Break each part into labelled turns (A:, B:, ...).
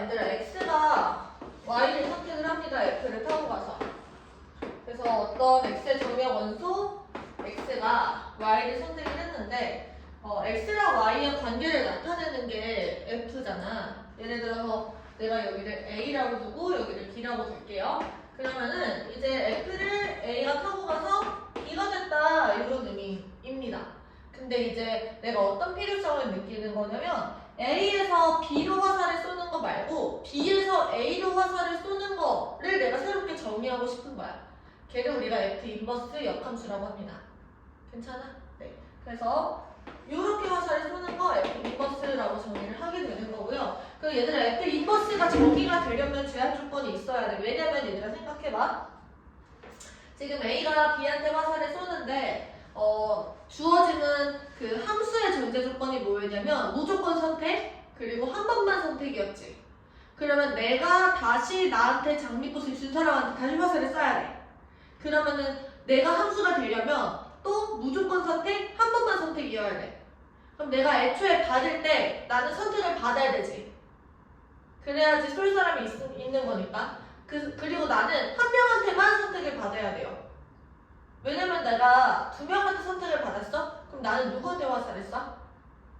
A: 얘들아 x가 y를 선택을 합니다. f를 타고 가서. 그래서 어떤 x의 정의 원소 x가 y를 선택을 했는데 x랑 y의 관계를 나타내는 게 f잖아. 예를 들어서 내가 여기를 a라고 두고 여기를 b라고 둘게요. 그러면은 이제 f를 a가 타고 가서 b가 됐다 이런 의미입니다. 근데 이제 내가 어떤 필요성을 느끼는 거냐면 A에서 B로 화살을 쏘는 거 말고 B에서 A로 화살을 쏘는 거를 내가 새롭게 정의하고 싶은 거야. 걔를 우리가 F 인버스 역함수라고 합니다. 괜찮아? 네. 그래서 이렇게 화살을 쏘는 거 F 인버스라고 정의를 하게 되는 거고요. 그 얘들아 F 인버스가 정의가 되려면 제한 조건이 있어야 돼. 왜냐면 얘들아 생각해봐. 지금 A가 B한테 화살을 쏘는데 주어지는 그 함수의 존재 조건이 뭐였냐면 무조건 선택 그리고 한 번만 선택이었지. 그러면 내가 다시 나한테 장미꽃을 준 사람한테 다시 화살을 쏴야 돼. 그러면은 내가 함수가 되려면 또 무조건 선택 한 번만 선택이어야 돼. 그럼 내가 애초에 받을 때 나는 선택을 받아야 되지. 그래야지 쏠 사람이 있는 거니까. 그리고 나는 한 명한테만 선택을 받아야 돼요. 왜냐면 내가 두 명한테 선택을 받았어? 그럼 나는 누구한테 화살을 쏴?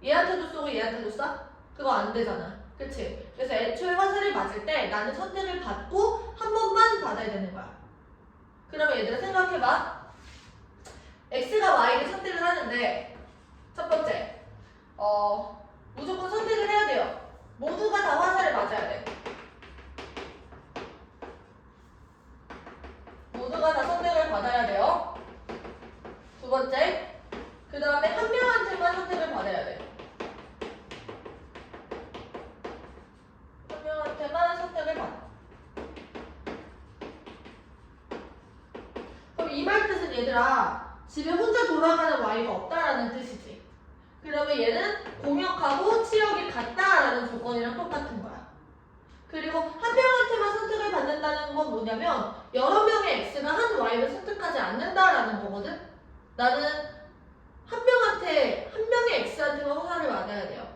A: 얘한테도 쏘고 얘한테도 쏴? 그거 안 되잖아. 그치? 그래서 애초에 화살을 맞을 때 나는 선택을 받고 한 번만 받아야 되는 거야. 그러면 얘들아 생각해봐. X가 Y를 선택을 하는데 첫 번째 무조건 선택을 해야 돼요. 모두가 다 화살을 맞아야 돼. 모두가 다 선택을 받아야 돼요. 두 번째, 그 다음에 한 명한테만 선택을 받아야 돼. 한 명한테만 선택을 받아. 그럼 이 말 뜻은 얘들아, 집에 혼자 돌아가는 Y가 없다라는 뜻이지. 그러면 얘는 공역하고 치역이 같다라는 조건이랑 똑같은 거야. 그리고 한 명한테만 선택을 받는다는 건 뭐냐면 여러 명의 X가 한 Y를 선택하지 않는다라는 거거든. 나는 한 명의 X한테만 화살을 맞아야 돼요.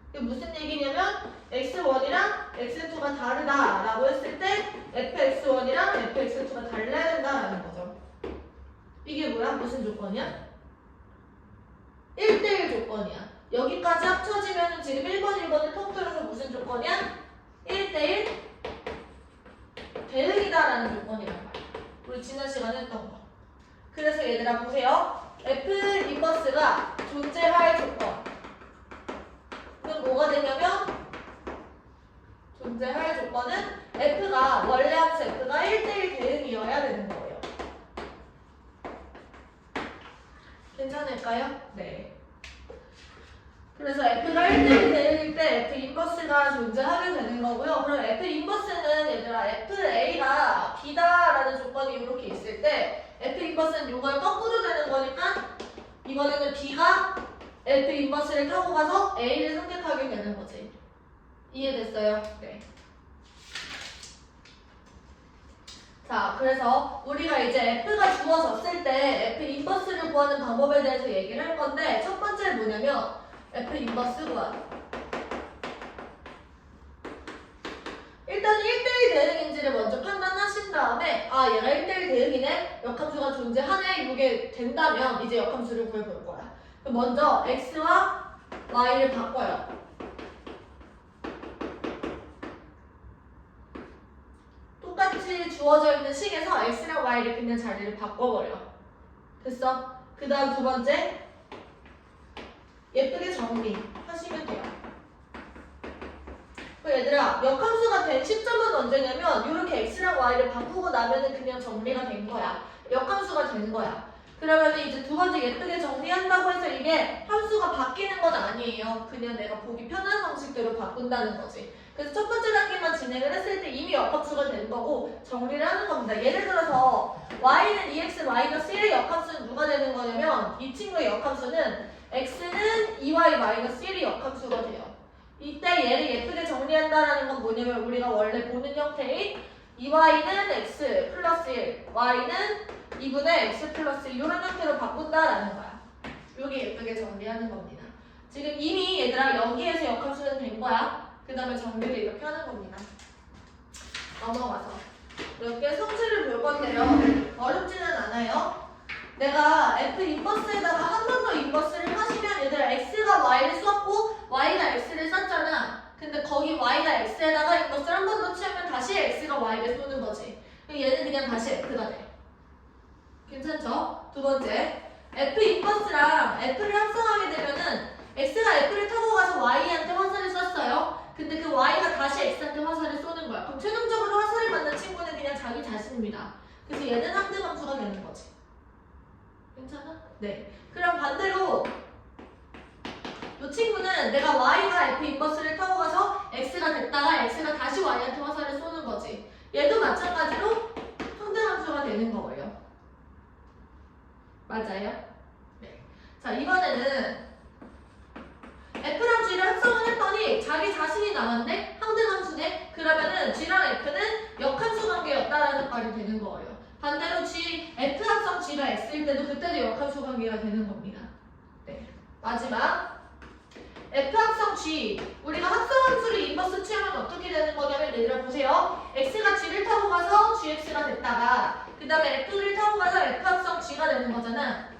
A: 이게 무슨 얘기냐면 X1이랑 X2가 다르다라고 했을 때 FX1이랑 FX2가 달라야 된다라는 거죠. 이게 뭐야? 무슨 조건이야? 1대1 조건이야. 여기까지 합쳐지면 지금 1번, 1번을 통틀어서 무슨 조건이야? 1대1 대응이다라는 조건이란 말이야. 우리 지난 시간에 했던 거. 그래서 얘들아 보세요. F 인버스가 존재할 조건. 그럼 뭐가 되냐면 존재할 조건은 F가 원래 함수 F가 1대1 대응이어야 되는 거예요. 괜찮을까요? 네. 그래서 F가 1대1 대응일 때 F 인버스가 존재하게 되는 거고요. 그럼 F 인버스는 얘들아 FA가 B다라는 조건이 이렇게 있을 때 F 인버스는 이걸 거꾸로 되는 거니까 이번에는 B가 F 인버스를 타고 가서 A를 선택하게 되는 거지. 이해됐어요? 네. 자, 그래서 우리가 이제 F가 주어졌을 때 F 인버스를 구하는 방법에 대해서 얘기를 할 건데 첫 번째 뭐냐면 F 인버스 구하기. 일단 1대1 대응인지를 먼저 판단하신 다음에 아 얘가 1대1 대응이네? 역함수가 존재하네? 이게 된다면 이제 역함수를 구해볼 거야. 그럼 먼저 X와 Y를 바꿔요. 똑같이 주어져 있는 식에서 X랑 Y를 그냥 자리를 바꿔버려. 됐어? 그 다음 두 번째 예쁘게 정리하시면 돼요. 얘들아 역함수가 된 시점은 언제냐면 이렇게 X랑 Y를 바꾸고 나면은 그냥 정리가 된 거야. 역함수가 된 거야. 그러면 이제 두 번째 예쁘게 정리한다고 해서 이게 함수가 바뀌는 건 아니에요. 그냥 내가 보기 편한 방식대로 바꾼다는 거지. 그래서 첫 번째 단계만 진행을 했을 때 이미 역함수가 된 거고 정리를 하는 겁니다. 예를 들어서 y는 2x-1의 역함수는 누가 되는 거냐면 이 친구의 역함수는 x는 2y-1의 역함수가 돼요. 이때 얘를 예쁘게 정리한다라는 건 뭐냐면 우리가 원래 보는 형태인 2y는 x 플러스 1, y는 2분의 x 플러스 1 이런 형태로 바꾼다라는 거야. 요게 예쁘게 정리하는 겁니다. 지금 이미 얘들아 여기에서 역함수는 된 거야. 그 다음에 정리를 이렇게 하는 겁니다. 넘어가서 이렇게 성질을 볼 건데요. 어렵지는 않아요. 내가 F 인버스에다가 한 번 더 인버스를 하시면 얘들아 X가 Y를 썼고 Y가 X를 썼잖아. 근데 거기 Y가 X에다가 인버스를 한 번 더 취하면 다시 X가 Y를 쏘는 거지. 그럼 얘는 그냥 다시 F가 돼. 괜찮죠? 두 번째, F 인버스랑 F를 합성하게 되면은 X가 F를 타고 가서 Y한테 화살을 쐈어요. 근데 그 Y가 다시 X한테 화살을 쏘는 거야. 그럼 최종적으로 화살을 맞는 친구는 그냥 자기 자신입니다. 그래서 얘는 항등함수가 되는 거지. 괜찮아? 네. 그럼 반대로 이 친구는 내가 Y가 F 인버스를 타고 가서 X가 됐다가 X가 다시 Y한테 화살을 쏘는 거지. 얘도 마찬가지로 항등함수가 되는 거예요. 맞아요? 네. 자, 이번에는 F랑 G를 합성을 했더니 자기 자신이 나왔네? 항등함수네? 그러면은 G랑 F는 역함수 관계였다라는 말이 되는 거예요. 반대로 G, F 합성 G가 X일 때도 그때도 역함수 관계가 되는 겁니다. 네. 마지막 F 합성 G, 우리가 합성함수를 인버스 취하면 어떻게 되는 거냐면 얘들아 보세요. X가 G를 타고 가서 GX가 됐다가 그 다음에 F를 타고 가서 F 합성 G가 되는 거잖아.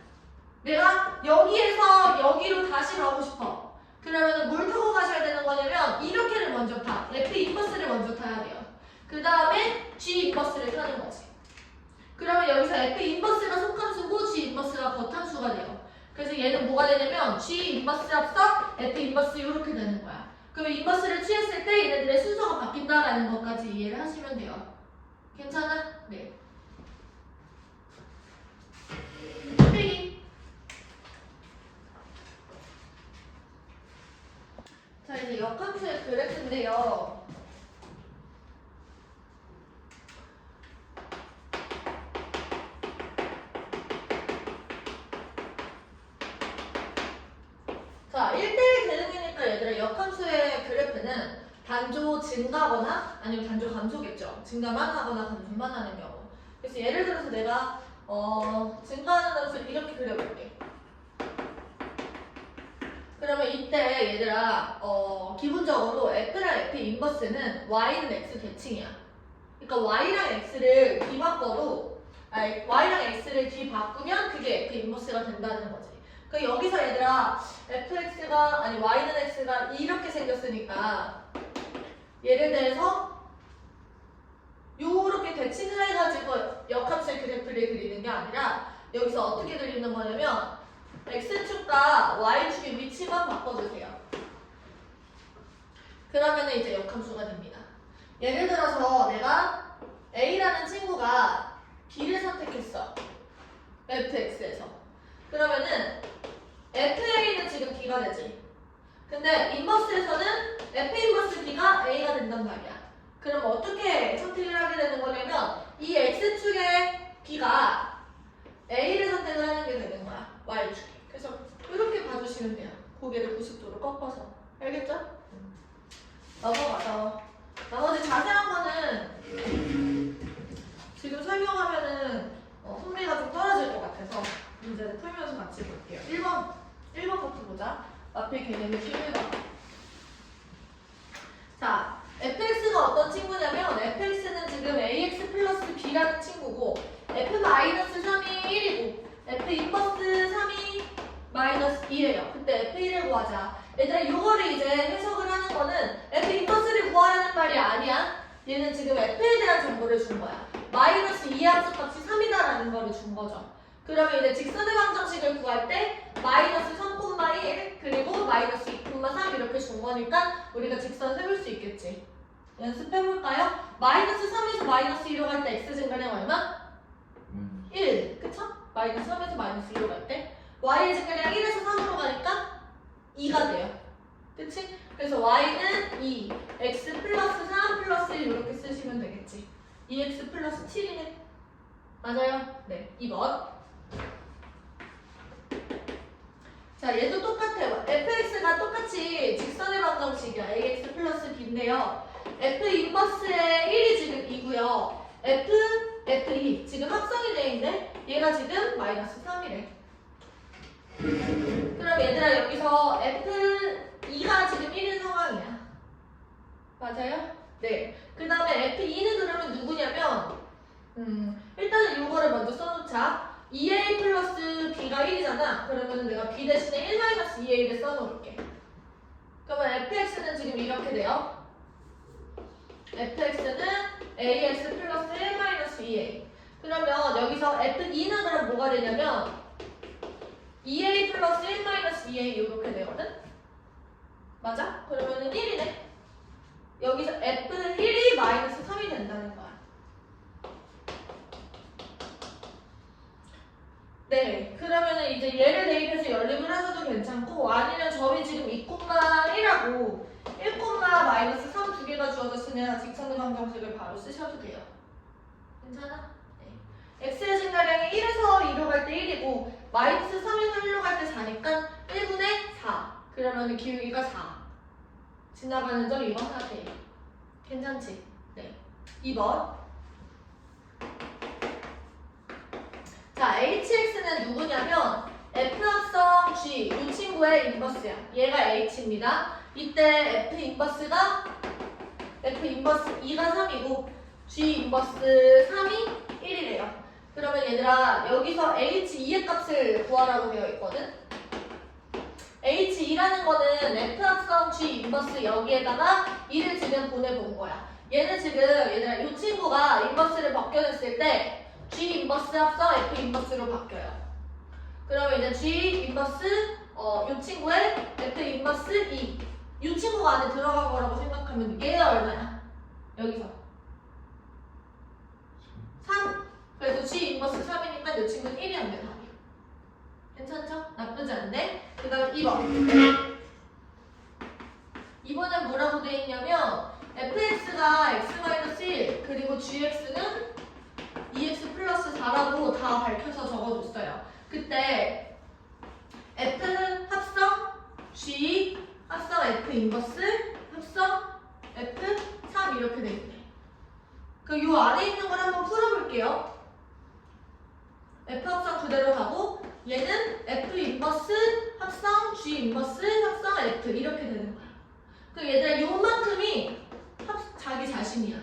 A: 내가 여기에서 여기로 다시 가고 싶어. 그러면 뭘 타고 가셔야 되는 거냐면 이렇게를 먼저 타. F 인버스를 먼저 타야 돼요. 그 다음에 G 인버스를 타는 거지. 그러면 여기서 F 인버스가 속함수고 G 인버스가 겉함수가 돼요. 그래서 얘는 뭐가 되냐면 G 인버스 합성 F 인버스 이렇게 되는 거야. 그럼 인버스를 취했을 때 얘네들의 순서가 바뀐다라는 것까지 이해를 하시면 돼요. 괜찮아? 네. 빼기. 자, 이제 역함수의 그래프인데요. 자, 1대1 대응이니까 얘들아 역함수의 그래프는 단조 증가거나 아니면 단조 감소겠죠. 증가만 하거나 감소만 하는 경우. 그래서 예를 들어서 내가 증가하는 함수를 이렇게 그려볼게. 그러면 이때 얘들아 기본적으로 F랑 F 인버스는 Y는 X 대칭이야. 그러니까 Y랑 X를 뒤바꿔도 Y랑 X를 뒤바꾸면 그게 F 인버스가 된다는 거지. 그 여기서 얘들아 fx가 아니 y는 x가 이렇게 생겼으니까 예를 들어서 요렇게 대칭을 해가지고 역함수의 그래프를 그리는 게 아니라 여기서 어떻게 그리는 거냐면 x축과 y축의 위치만 바꿔주세요. 그러면 이제 역함수가 됩니다. 예를 들어서 내가 a라는 친구가 b를 선택했어. fx에서. 그러면은 FA는 지금 B가 되지. 근데 인버스에서는 F 인버스 B가 A가 된단 말이야. 그럼 어떻게 선택을 하게 되는 거냐면 이 X축의 B가 A를 선택을 하는 게 되는 거야. Y축이. 그래서 이렇게 봐주시면 돼요. 고개를 90도로 꺾어서. 알겠죠? 넘어가서 나머지 자세한 거는 지금 설명하면은 흥미가 좀 떨어질 것 같아서 문제를 풀면서 같이 볼게요. 1번부터 보자. 마필 개념의 11번. 자, fx가 어떤 친구냐면 fx는 지금 ax 플러스 b라는 친구고 f-3이 1이고 f 인버스 3이 마이너스 2예요. 그때 f1을 구하자. 얘들아 이거를 이제 해석을 하는 거는 f 인버스를 구하라는 말이 아니야. 얘는 지금 f에 대한 정보를 준 거야. 마이너스 2의 함수값이 3이다라는 거를 준 거죠. 그러면 이제 직선의 방정식을 구할 때 마이너스 3,1 그리고 마이너스 2,3 이렇게 준 거니까 우리가 직선 세울 수 있겠지. 연습해볼까요? 마이너스 3에서 마이너스 2로 갈 때 x 증가량 얼마? 1. 그쵸? 마이너스 3에서 마이너스 2로 갈 때 y의 증가량 1에서 3으로 가니까 2가 돼요. 그치? 그래서 y는 2, x 플러스 3 플러스 1 이렇게 쓰시면 되겠지. 2x 플러스 7이네. 맞아요? 네. 2번. 자, 얘도 똑같아요. fx가 똑같이 직선의 방정식이야. ax 플러스 b인데요. f 인버스의 1이 지금 2고요. f2 지금 합성이 돼 있는데 얘가 지금 마이너스 3이래. 그럼 얘들아 여기서 f2가 지금 1인 상황이야. 맞아요? 네. 그 다음에 F2는 그러면 누구냐면 일단은 이거를 먼저 써놓자. 2a 플러스 b가 1이잖아. 그러면 내가 b 대신에 1-2a를 써놓을게. 그러면 fx는 지금 이렇게 돼요. fx는 ax 플러스 1-2a. 그러면 여기서 f2는 그럼 뭐가 되냐면 2a 플러스 1-2a 이렇게 되거든? 맞아? 그러면은 1이네. 여기서 f는 1이 마이너스 3이 된다는 거야. 네, 그러면은 이제 얘를 대입해서 연립을 하셔도 괜찮고 아니면 저희 지금 2,1하고 1, 마이너스 3 두 개가 주어졌으면 직선의 방정식을 바로 쓰셔도 돼요. 괜찮아? 네. x의 증가량이 1에서 2로 갈 때 1이고 마이너스 3에서 1로 갈 때 4니까 1분의 4. 그러면 기울기가 4. 지나가는 점 2번 하세요. 괜찮지? 네. 2번. 자, hx는 누구냐면 f 합성 g, 이 친구의 인버스야. 얘가 h입니다. 이때 f 인버스가 f 인버스 2가 3이고 g 인버스 3이 1이래요. 그러면 얘들아 여기서 h2의 값을 구하라고 되어 있거든. h2라는 거는 f 합성 g 인버스 여기에다가 2를 지금 보내본 거야. 얘는 지금 얘들아 이 친구가 인버스를 벗겨냈을 때 G 인버스 합성 F 인버스로 바뀌어요. 그러면 이제 G 인버스 이 친구의 F 인버스 2. 이 친구가 안에 들어간 거라고 생각하면 얘가 얼마야? 여기서 3. 그래서 G 인버스 3이니까 이 친구는 1이 안 돼, 답이. 괜찮죠? 나쁘지 않네. 그 다음 2번. 2번은 뭐라고 돼 있냐면 fx가 x-1 그리고 gx는 2x 플러스 4라고 다 밝혀서 적어줬어요. 그때 F 합성 G 합성 F 인버스 합성 F 3 이렇게 돼있네. 그 요 안에 있는 걸 한번 풀어볼게요. F 합성 그대로 가고 얘는 F 인버스 합성 G 인버스 합성 F 이렇게 되는 거야. 그 얘들아 요만큼이 자기 자신이야.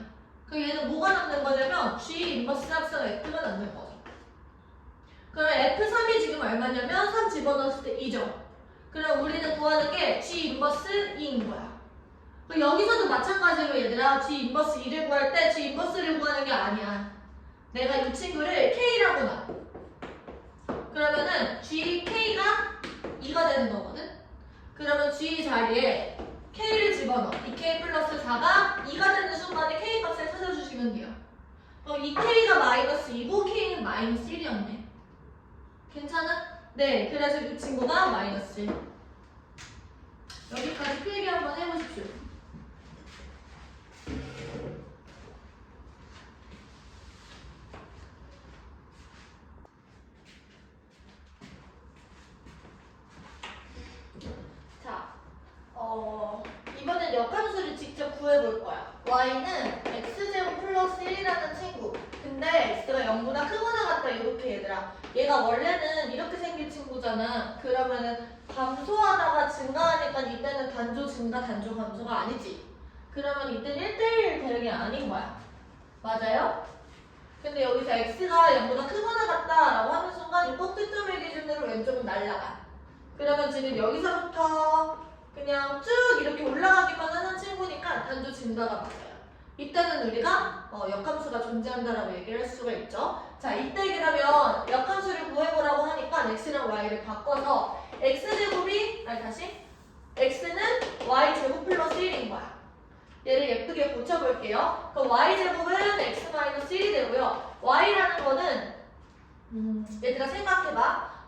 A: 그 얘는 뭐가 남는 거냐면 G 인버스 합성 F가 남는 거죠. 그럼 F3이 지금 얼마냐면 3 집어넣었을 때 2죠. 그럼 우리는 구하는 게 G 인버스 2인 거야. 그럼 여기서도 마찬가지로 얘들아 G 인버스 2를 구할 때 G 인버스를 구하는 게 아니야. 내가 이 친구를 K라고 놔. 그러면은 GK가 2가 되는 거거든. 그러면 G 자리에 K를 집어넣어. 2K 플러스 4가 2가 되는 순간에 K 값을 찾아주시면 돼요. 그럼 2K가 마이너스 2고 K는 마이너스 1이었네. 괜찮아? 네, 그래서 이 친구가 마이너스 1. 여기까지 필기 한번 해보십시오. 자, 이번엔 역함수를 직접 구해볼 거야. y는 x제곱 플러스 1이라는 친구. 근데 x가 0보다 크거나 같다 이렇게 얘들아. 얘가 원래는 이렇게 생긴 친구잖아. 그러면은 감소하다가 증가하니까 이때는 단조 증가, 단조 감소가 아니지. 그러면 이때는 1대1 대응이 아닌 거야. 맞아요? 근데 여기서 x가 0보다 크거나 같다라고 하는 순간 이 꼭지점을 기준으로 왼쪽은 날라가. 그러면 지금 여기서부터 그냥 쭉 이렇게 올라가기만 하는 친구니까 단조 증가가 맞아요. 이때는 우리가 역함수가 존재한다라고 얘기를 할 수가 있죠. 자, 이때 그러면 역함수를 구해보라고 하니까 x랑 y를 바꿔서 x제곱이 x는 y제곱 플러스 1인 거야. 얘를 예쁘게 고쳐볼게요. 그럼 y제곱은 x-1이 되고요. y라는 거는 얘들아 생각해봐.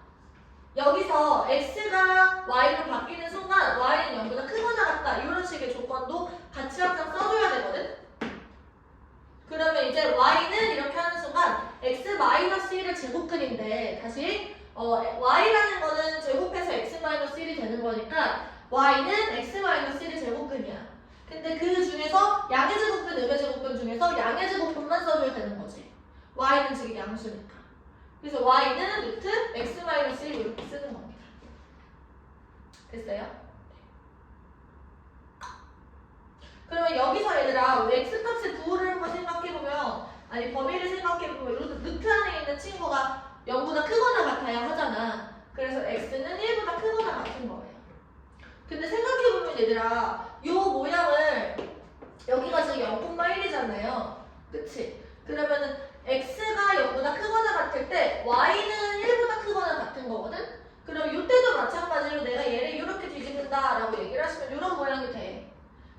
A: 여기서 x가 y로 바뀌는 순간 y는 0보다 크거나 같다 이런 식의 조건도 같이 항상 써줘야 되거든. 그러면 이제 y는 이렇게 하는 순간 x-1을 제곱근인데 다시 y라는 거는 제곱해서 x-1이 되는 거니까 y는 x-1의 제곱근이야. 근데 그 중에서 양의 제곱근, 음의 제곱근 중에서 양의 제곱근만 써줘야 되는 거지. y는 지금 양수니까. 그래서 y는 루트 x-1 이렇게 쓰는 겁니다. 됐어요? 그러면 그러면 여기서 얘들아 x값의 부호를 한번 생각해보면 아니 범위를 생각해보면 루트 안에 있는 친구가 0보다 크거나 같아야 하잖아. 그래서 x는 1보다 크거나 같은 거예요. 근데 생각해보면 얘들아 요 모양을 여기가 지금 0,1이잖아요. 그치? 그러면은 x가 0보다 크거나 같을 때 y는 1보다 크거나 같은 거거든? 그럼 이때도 마찬가지로 내가 얘를 이렇게 뒤집는다 라고 얘기를 하시면 이런 모양이 돼.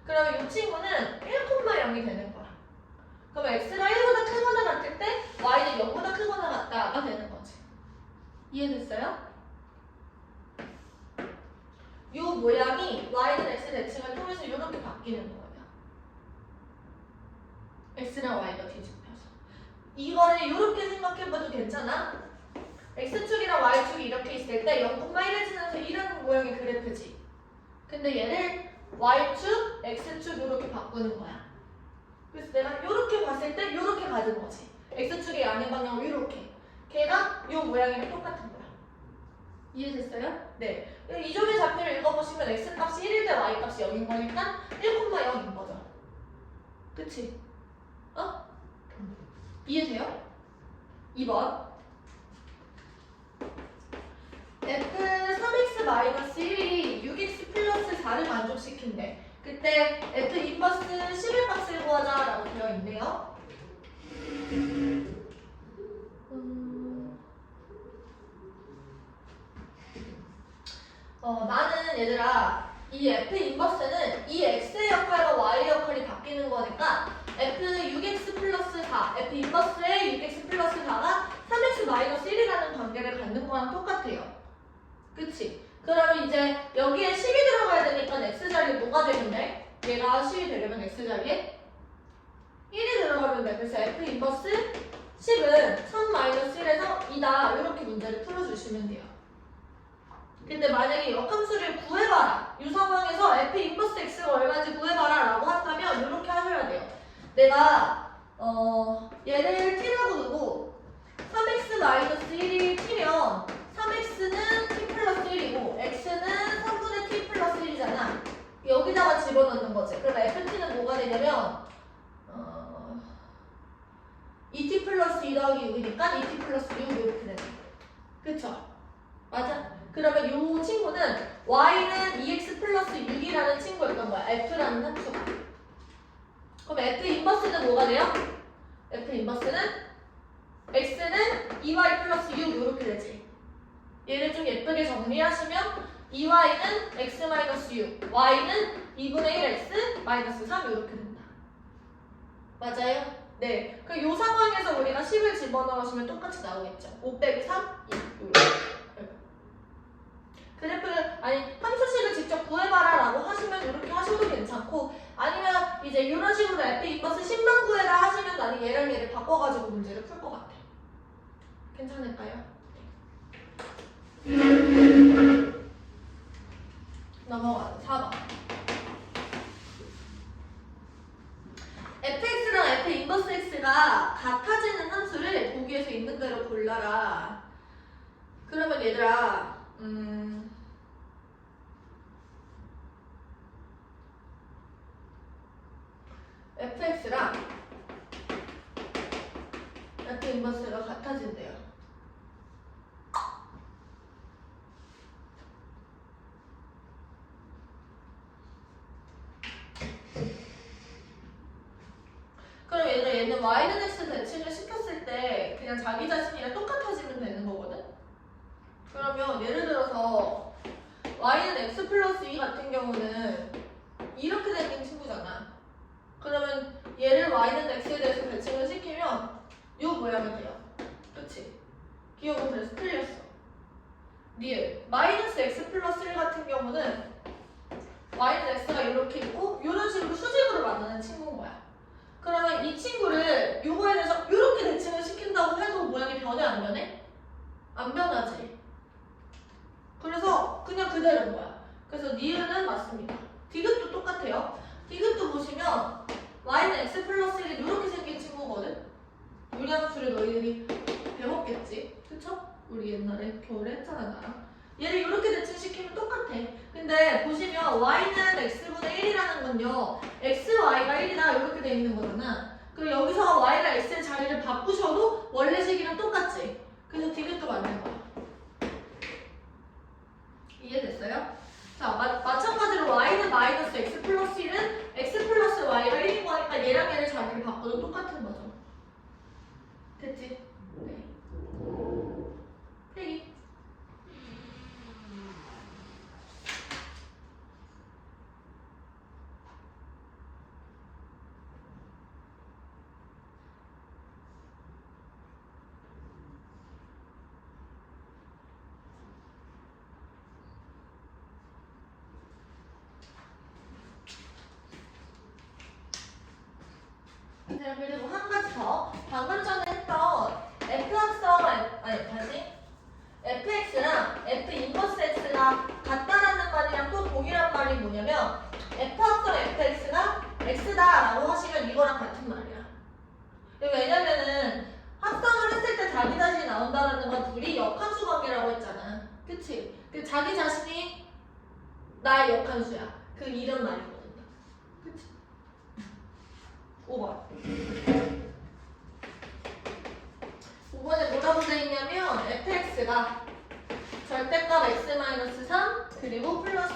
A: 그러면 이 친구는 1,0이 되는 거야. 그러면 x가 1보다 크거나 같을 때 y는 0보다 크거나 같다가 되는 거지. 이해됐어요? 이 모양이 y는 x 대칭을 통해서 이렇게 바뀌는 거예요. x랑 y가 뒤집혀서. 이거를 이렇게 생각해봐도 괜찮아? x축이랑 y축이 이렇게 있을 때 0,1을 지나서 이런 모양의 그래프지. 근데 얘를 y축, x축 이렇게 바꾸는 거야. 그래서 내가 이렇게 봤을 때 이렇게 가는 거지. x축의 양의 방향으로 이렇게. 걔가 이 모양이랑 똑같은 거야. 이해됐어요? 네. 이종의 좌표를 읽어보시면 x값이 1일 때 y값이 0인 거니까 1,0인 거죠. 그치? 어? 이해돼요? 2번. f 3x-1이 6x 플러스 4를 만족시킨대. 그때 f 인버스 11값을 구하자 라고 되어 있네요. 나는 얘들아 이 f 인버스는 이 x의 역할과 y의 역할이 바뀌는 거니까 f 6x 플러스 4, f 인버스의 6x 플러스 4가 3x-1이라는 관계를 갖는 거랑 똑같아요. 그치? 그러면 이제 여기에 10이 들어가야 되니까 x자리에 뭐가 되면 돼? 얘가 10이 되려면 x자리에 1이 들어가면 돼. 그래서 f 인버스 10은 3-1에서 2다 이렇게 문제를 풀어주시면 돼요. 근데 만약에 역함수를 구해봐라. 이 상황에서 f 인버스 x가 얼마인지 구해봐라 라고 한다면 이렇게 하셔야 돼요. 내가 얘를 t라고 두고 3x-1이 t면 3x는 t 플러스 1이고 x는 3분의 t 플러스 1이잖아. 여기다가 집어넣는 거지. 그럼 ft는 뭐가 되냐면 2t 플러스 2 더하기 6이니까 2t 플러스 6 이렇게 되는 거야. 그쵸? 맞아? 그러면 이 친구는 y는 2x 플러스 6이라는 친구였던 거야. f라는 함수가. 그럼 f 인버스는 뭐가 돼요? f 인버스는 x는 2y 플러스 6 이렇게 되지. 얘를 좀 예쁘게 정리하시면 2y는 x 마이너스 6, y는 2분의 1x 마이너스 3 이렇게 된다. 맞아요? 네. 그 요 상황에서 우리가 10을 집어넣으시면 똑같이 나오겠죠. 5 빼기 3, 2 이렇게. 그래프를 아니 함수식을 직접 구해봐라 라고 하시면 이렇게 하셔도 괜찮고 아니면 이제 이런 식으로 f 인버스 10만 구해라 하시면 나는 얘랑 얘를 바꿔가지고 문제를 풀 것 같아. 괜찮을까요? 넘어가서 4번. fx랑 f 인버스 x가 같아지는 함수를 보기에서 있는 대로 골라라. 그러면 얘들아 fx랑 f 인버스가 같아진대요. 그럼 얘들아 얘는 y는 x 대칭을 시켰을 때 그냥 자기 자신이랑 똑같아지면 되는 거거든? 그러면 예를 들어서 y는 x 플러스 2 같은 경우는 이렇게 되는 친구잖아. 그러면 얘를 y는 x에 대해서 대칭을 시키면 이 모양이 돼요. 그치? 기억은 그래서 틀렸어. 리을 마이너스 x 플러스 1 같은 경우는 y는 x가 이렇게 있고 이런 식으로 수직으로 만나는 친구인 거야. 그러면 이 친구를 요거에 대해서 이렇게 대칭을 시킨다고 해도 모양이 변해 안 변해? 안 변하지. 그래서 그냥 그대로인 거야. 그래서 니은은 맞습니다. 디귿도 똑같아요. 디귿도 보시면 y는 x 플러스 1이 이렇게 생긴 친구거든? 요량수를 너희들이 배웠겠지? 그쵸? 우리 옛날에 겨울에 했잖아 나랑. 얘를 이렇게 대칭시키면 똑같아. 근데 보시면 y는 x분의 1이라는 건요. xy가 1이다 이렇게 돼 있는 거잖아. 그럼 여기서 y랑 x의 자리를 바꾸셔도 원래식이랑 똑같지. 그래서 디귿도 맞는 거야. 이해됐어요? 자, 마찬가지로 y는 마이너스 x 플러스 1은 x 플러스 y가 1인 거니까 얘랑 얘를 자리를 바꿔도 똑같은 거죠. 됐지? 네. 필기. 자, 그리고 한 가지 더. 방금 전에 했던 f합성, fx랑 f 인버스 x가 같다라는 말이랑 또 동일한 말이 뭐냐면 f합성 fx가 x다라고 하시면 이거랑 같은 말이야. 왜냐면은 합성을 했을 때 자기 자신이 나온다라는 건 둘이 역함수 관계라고 했잖아. 그치? 그 자기 자신이 나의 역함수야. 그 이런 말이거든요. 그치? 5번. 5번에 뭐라고 되어있냐면 fx가 절대값 x-3 그리고 플러스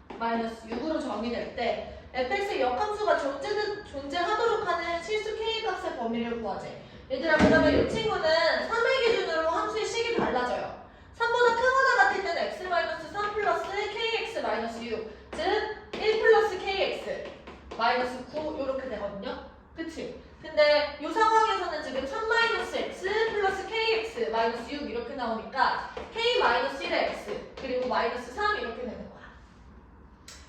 A: kx-6으로 정의될 때 fx의 역함수가 존재하도록 하는 실수 k값의 범위를 구하재. 얘들아, 그러면 이 친구는 3의 기준으로 함수의 식이 달라져요. 3보다 크거나 같을 때는 x-3 플러스 kx-6 즉 1 플러스 kx 마이너스 9 이렇게 되거든요. 그치? 근데 이 상황에서는 지금 3-x 플러스 kx 마이너스 6 이렇게 나오니까 k 마이너스 1의 x 그리고 마이너스 3 이렇게 되는 거야.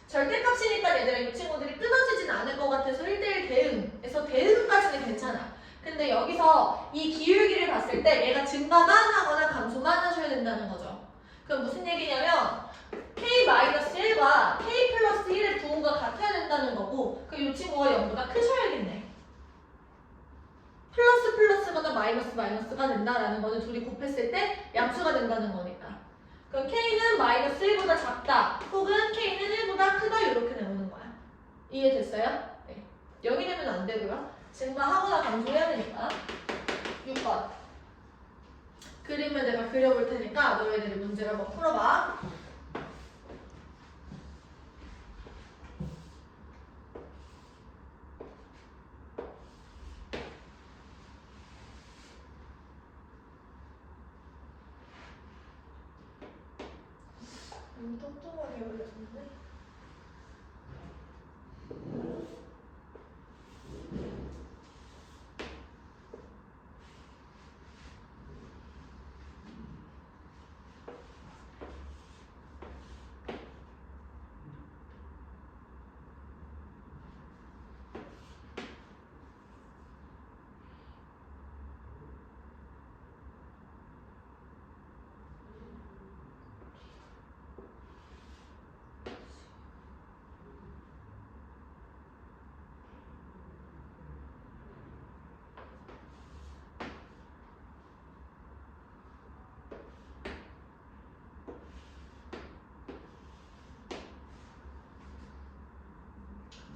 A: 절대값이니까 얘들아 이 친구들이 끊어지진 않을 것 같아서 1대1 대응에서 대응까지는 괜찮아. 근데 여기서 이 기울기를 봤을 때 얘가 증가만 하거나 감소만 하셔야 된다는 거죠. 그럼 무슨 얘기냐면 k-1과 k 플러스 1의 부호가 같아야 된다는 거고 그 이 친구가 0보다 크셔야겠네. 플러스 플러스거나 마이너스 마이너스가 된다라는 거는 둘이 곱했을 때 양수가 된다는 거니까. 그럼 k는 마이너스 1보다 작다 혹은 k는 1보다 크다 이렇게 나오는 거야. 이해됐어요? 네. 0이 되면 안 되고요. 증가하거나 감소해야 되니까. 6번. 그림을 내가 그려볼 테니까 너희들이 문제를 한번 풀어봐. 똑똑하게 올렸는데.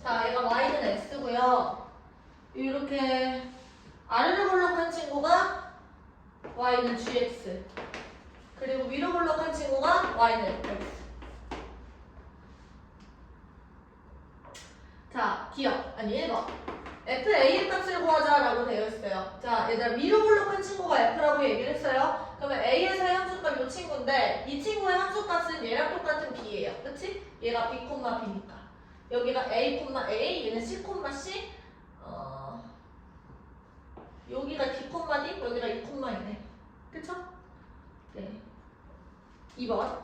A: 자, 얘가 y는 x고요. 이렇게 아래로 볼록한 친구가 y는 gx. 그리고 위로 볼록한 친구가 y는 x. 자, 기억. 아니 1번. fA의 값을 구하자라고 되어 있어요. 자, 얘들아 위로 볼록한 친구가 f라고 얘기를 했어요. 그러면 a에서의 함수값 이 친구인데 이 친구의 함수값은 얘랑 똑같은 b예요. 그치? 얘가 b, b니까. 여기가 a, 얘는 c, c. 여기가 d, d, 여기가 2,2네. 그쵸? 네. 2번.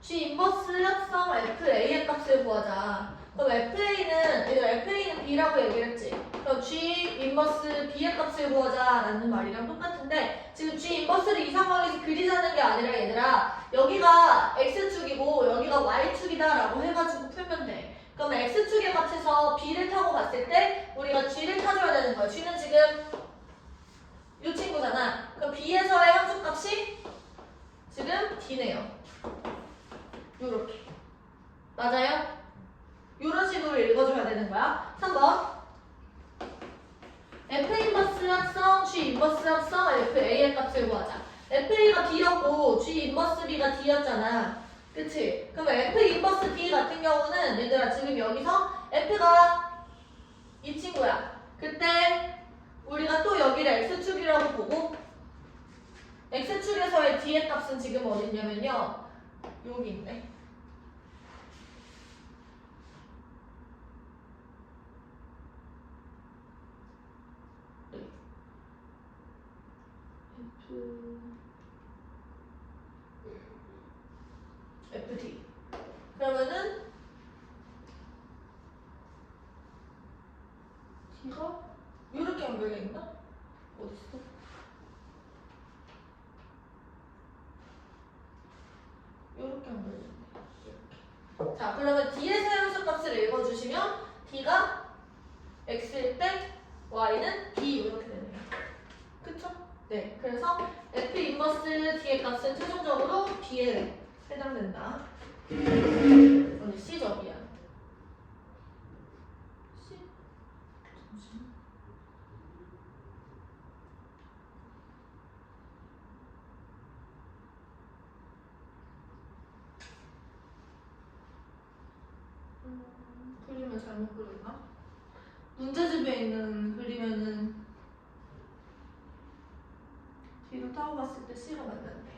A: G 인버스 합성 FA의 값을 구하자. 그럼 FA는 B라고 얘기를 했지. 그럼 G 인버스 B의 값을 구하자라는 말이랑 똑같은데 지금 G 인버스를 이 상황에서 그리자는 게 아니라 얘들아 여기가 X축이고 여기가 Y축이다 라고 해가지고 풀면 돼. 그럼 X축의 값에서 B를 타고 갔을 때 우리가 G를 타줘야 되는 거야. G는 지금 이 친구잖아. 그럼 B에서의 맞아요? 이런 식으로 읽어줘야 되는 거야. 3번. F 인버스 합성, G 인버스 합성, FA의 값을 구하자. FA가 B였고 G 인버스 B가 D였잖아. 그치? 그럼 F 인버스 D 같은 경우는 얘들아 지금 여기서 F가 이 친구야. 그때 우리가 또 여기를 X축이라고 보고 X축에서의 D의 값은 지금 어디 있냐면요. 여기 있네. FD. 그러면은 D가 이렇게 연결돼 있나? 어딨어? 이렇게 연결돼 있네. 이렇게. 자, 그러면 D의 사용수 값을 읽어주시면 D가 X일 때 Y는 B 이렇게 되네요. 그쵸? 네. 그래서 F 인버스 D의 값은 최종적으로 B에 해당된다. 오늘 C죠, 미안. C? 잠시만. 그림을 잘못 그렸나? 문제집에 있는 그리면은 뒤로 타고 갔을 때 C가 맞는데.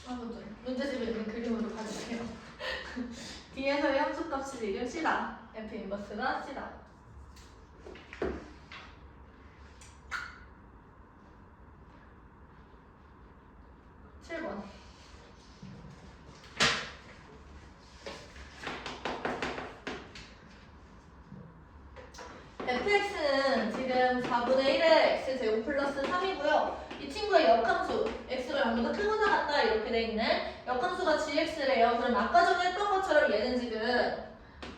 A: 먼저 문제집에 있는 그림으로 봐주세요. D에서의 함수값이 지금 C다. F 인버스가 C다. fx는 지금 4분의 1의 x제곱 플러스 3이고요. 이 친구의 역함수, x가 0보다 크거나 같다 이렇게 돼 있는 역함수가 gx래요. 그럼 아까 전에 했던 것처럼 얘는 지금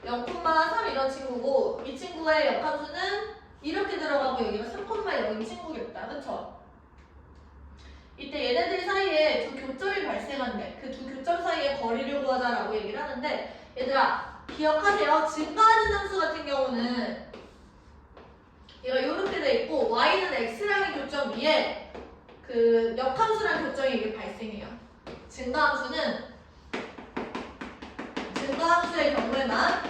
A: 0,3 이런 친구고 이 친구의 역함수는 이렇게 들어가고 여기가 3,0인 친구겠다. 그쵸? 이때 얘네들 사이에 두 교점이 발생한대. 그 두 교점 사이의 거리를 구하자라고 얘기를 하는데 얘들아 기억하세요. 증가하는 함수 같은 경우는 얘가 이렇게 돼 있고 y는 x랑의 교점 위에 그 역함수랑 교점이 이게 발생해요. 증가함수는 증가함수의 경우에만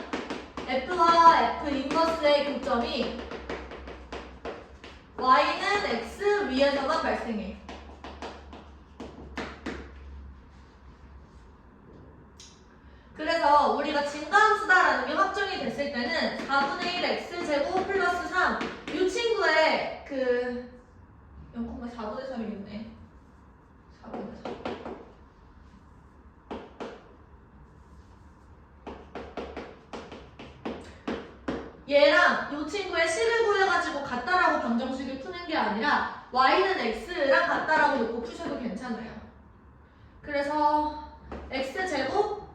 A: f와 f 인버스의 교점이 y는 x 위에서만 발생해. 그래서 우리가 증가함수다라는 게 확정이 됐을 때는 4분의 1 x제곱 플러스 3 이 친구의 그 0,4분의 3이겠네. 4분의 3. 얘랑 이 친구의 식을 구해가지고 같다라고 방정식을 푸는 게 아니라 y는 x랑 같다라고 놓고 푸셔도 괜찮아요. 그래서 x제곱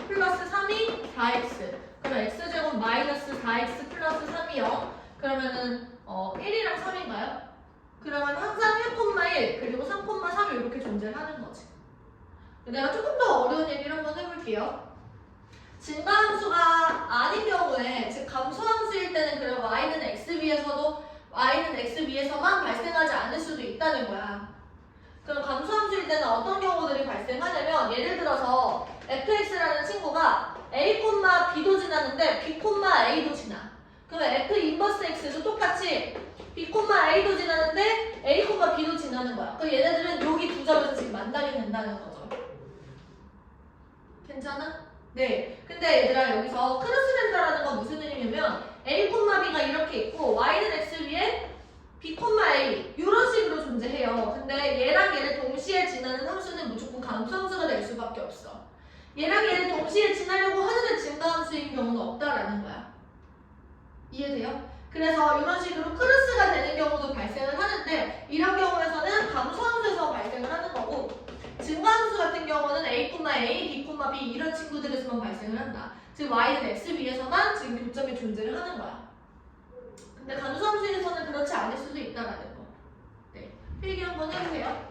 A: 플러스 3이 4x. 그럼 x제곱 마이너스 4x 플러스 3이요. 그러면은 1이랑 3인가요? 그러면 항상 1,1 그리고 3,3이 이렇게 존재하는 거지. 내가 조금 더 어려운 얘기를 한번 해볼게요. 증가함수가 아닌 경우에, 즉 감소함수일 때는 그럼 y는 x 위에서도 y는 x 위에서만 발생하지 않을 수도 있다는 거야. 그럼 감소함수일 때는 어떤 경우들이 발생하냐면 예를 들어서 fx라는 친구가 a, b도 지나는데 b, a도 지나. 그러면 f 인버스 x도 똑같이 b, a도 지나는데 a, b도 지나는 거야. 그럼 얘네들은 여기 두 점에서 지금 만나게 된다는 거죠. 괜찮아? 네. 근데 얘들아 여기서 크로스 된다라는 건 무슨 의미냐면 a, b가 이렇게 있고 y는 x 위에 b, a 이런 식으로 존재해요. 근데 얘랑 얘를 동시에 지나는 함수는 무조건 감소함수가 될 수밖에 없어. 얘랑 얘를 동시에 지나려고 하는데 증가함수인 경우는 없다라는 거야. 이해돼요? 그래서 이런 식으로 크로스가 되는 경우도 발생을 하는데 이런 경우에서는 감소함수에서 발생을 하는 거고 증가함수 같은 경우는 a, b, b 이런 친구들에서만 발생을 한다. 즉 y는 x 위에서만 지금 교점이 존재를 하는 거야. 근데 간수함수에서는 그렇지 않을 수도 있다라는 거. 네, 필기 한번 해보세요.